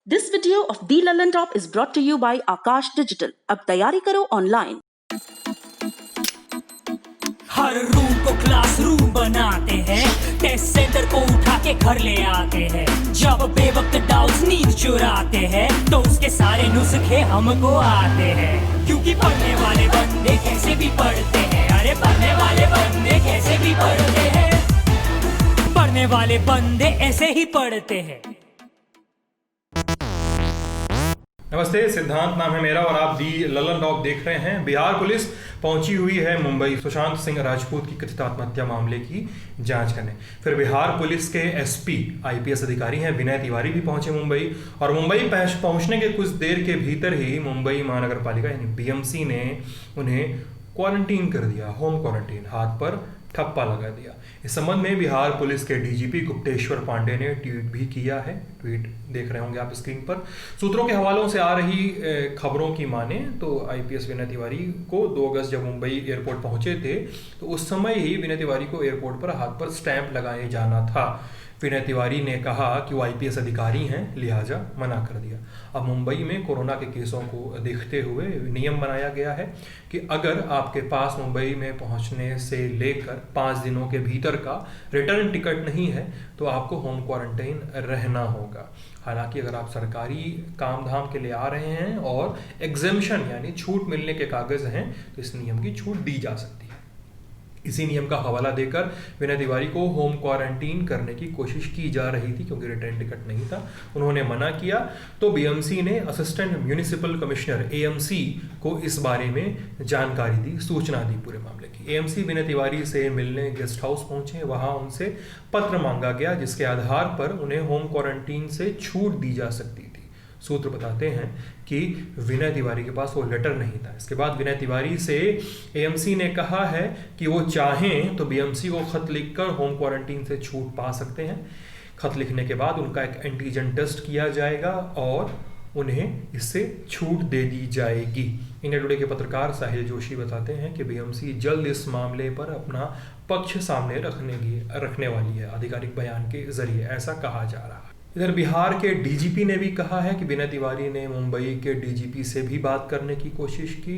This video of The Lallan Top is brought to you by Akash Digital. अब तैयारी करो online. हर room को classroom बनाते हैं, टेस्ट सेंटर को उठा के घर ले आते हैं। जब बेवक्त डाउट्स नींद चुराते हैं तो उसके सारे नुस्खे हमको आते हैं। क्योंकि पढ़ने वाले बंदे कैसे भी पढ़ते हैं, अरे पढ़ने वाले बंदे कैसे भी पढ़ते हैं, पढ़ने वाले बंदे ऐसे ही पढ़ते हैं। नमस्ते, सिद्धांत नाम है मेरा और आप दी ललन टॉप देख रहे हैं। बिहार पुलिस पहुंची हुई है मुंबई सुशांत सिंह राजपूत की कथित आत्महत्या मामले की जांच करने। फिर बिहार पुलिस के एसपी आईपीएस अधिकारी हैं विनय तिवारी भी पहुंचे मुंबई, और मुंबई पहुंचने के कुछ देर के भीतर ही मुंबई महानगर पालिका यानी बीएमसी ने उन्हें क्वारंटीन कर दिया, होम क्वारंटीन, हाथ पर ठप्पा लगा दिया। इस संबंध में बिहार पुलिस के डीजीपी गुप्तेश्वर पांडे ने ट्वीट भी किया है। ट्वीट देख रहे होंगे आप स्क्रीन पर। सूत्रों के हवालों से आ रही खबरों की माने तो आईपीएस विनय तिवारी को 2 अगस्त जब मुंबई एयरपोर्ट पहुंचे थे तो उस समय ही विनय तिवारी को एयरपोर्ट पर हाथ पर स्टैंप लगाए जाना था। विनय तिवारी ने कहा कि वो आईपीएस अधिकारी हैं, लिहाजा मना कर दिया। अब मुंबई में कोरोना के केसों को देखते हुए नियम बनाया गया है कि अगर आपके पास मुंबई में पहुंचने से लेकर 5 दिनों के भीतर का रिटर्न टिकट नहीं है तो आपको होम क्वारंटाइन रहना होगा। हालांकि अगर आप सरकारी काम धाम के लिए आ रहे हैं और एग्जेम्पशन यानी छूट मिलने के कागज हैं तो इस नियम की छूट दी जा सकती है। इसी नियम का हवाला देकर विनय तिवारी को होम क्वारंटीन करने की कोशिश की जा रही थी क्योंकि रिटर्न टिकट नहीं था। उन्होंने मना किया तो बीएमसी ने असिस्टेंट म्यूनिसिपल कमिश्नर एएमसी को इस बारे में जानकारी दी, सूचना दी पूरे मामले की। एएमसी विनय तिवारी से मिलने गेस्ट हाउस पहुंचे, वहां उनसे पत्र मांगा गया जिसके आधार पर उन्हें होम क्वारंटीन से छूट दी जा सकती थी। सूत्र बताते हैं कि विनय तिवारी के पास वो लेटर नहीं था। इसके बाद विनय तिवारी से एएमसी ने कहा है कि वो चाहें तो बीएमसी को खत लिखकर होम क्वारंटीन से छूट पा सकते हैं। खत लिखने के बाद उनका एक एंटीजन टेस्ट किया जाएगा और उन्हें इससे छूट दे दी जाएगी। इंडिया टुडे के पत्रकार साहिल जोशी बताते हैं कि बीएमसी जल्द इस मामले पर अपना पक्ष सामने रखने वाली है, आधिकारिक बयान के जरिए ऐसा कहा जा रहा है। इधर बिहार के डीजीपी ने भी कहा है कि विनय तिवारी ने मुंबई के डीजीपी से भी बात करने की कोशिश की,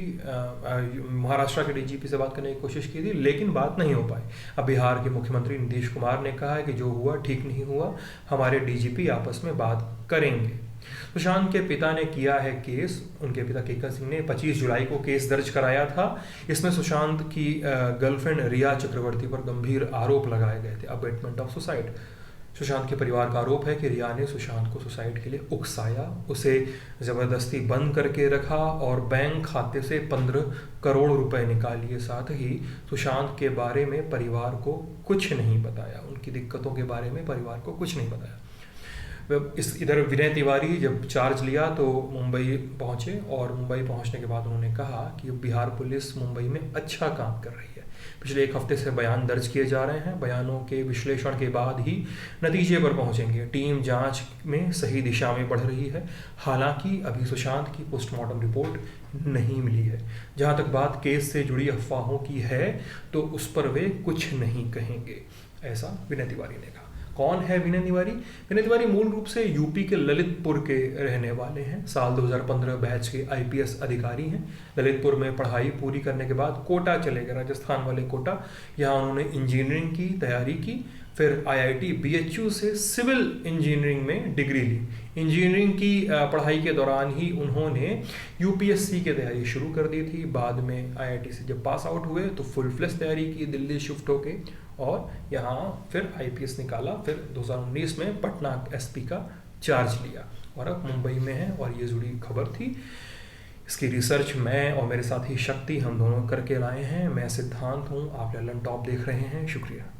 महाराष्ट्र के डीजीपी से बात करने की कोशिश की थी लेकिन बात नहीं हो पाई। अब बिहार के मुख्यमंत्री नीतीश कुमार ने कहा है कि जो हुआ ठीक नहीं हुआ, हमारे डीजीपी आपस में बात करेंगे। सुशांत के पिता ने किया है केस। उनके पिता केकर सिंह ने 25 जुलाई को केस दर्ज कराया था। इसमें सुशांत की गर्लफ्रेंड रिया चक्रवर्ती पर गंभीर आरोप लगाए गए थे, अबेटमेंट ऑफ सुसाइड। सुशांत के परिवार का आरोप है कि रिया ने सुशांत को सुसाइड के लिए उकसाया, उसे जबरदस्ती बंद करके रखा और बैंक खाते से 15 करोड़ रुपए निकाल लिए। साथ ही सुशांत के बारे में परिवार को कुछ नहीं बताया, उनकी दिक्कतों के बारे में परिवार को कुछ नहीं बताया। इधर विनय तिवारी जब चार्ज लिया तो मुंबई पहुंचे और मुंबई पहुंचने के बाद उन्होंने कहा कि बिहार पुलिस मुंबई में अच्छा काम कर रही है। पिछले 1 हफ्ते से बयान दर्ज किए जा रहे हैं, बयानों के विश्लेषण के बाद ही नतीजे पर पहुंचेंगे। टीम जांच में सही दिशा में बढ़ रही है। हालांकि अभी सुशांत की पोस्टमार्टम रिपोर्ट नहीं मिली है। जहां तक बात केस से जुड़ी अफवाहों की है तो उस पर वे कुछ नहीं कहेंगे, ऐसा विनय तिवारी ने कहा। कौन है विनय तिवारी? विनय तिवारी मूल रूप से यूपी के ललितपुर के रहने वाले हैं। साल 2015 बैच के आईपीएस अधिकारी हैं। ललितपुर में पढ़ाई पूरी करने के बाद कोटा चले गए, राजस्थान वाले कोटा। यहाँ उन्होंने इंजीनियरिंग की तैयारी की, फिर आईआईटी बीएचयू से सिविल इंजीनियरिंग में डिग्री ली। इंजीनियरिंग की पढ़ाई के दौरान ही उन्होंने यूपीएससी की तैयारी शुरू कर दी थी। बाद में आईआईटी से जब पास आउट हुए तो फुल फ्लेज तैयारी की दिल्ली शिफ्ट होके और यहाँ फिर आईपीएस निकाला। फिर 2019 में पटना एसपी का चार्ज लिया और अब मुंबई में है। और ये जुड़ी खबर थी, इसकी रिसर्च मैं और मेरे साथी शक्ति हम दोनों करके लाए हैं। मैं सिद्धांत हूँ, आप ललन टॉप देख रहे हैं। शुक्रिया।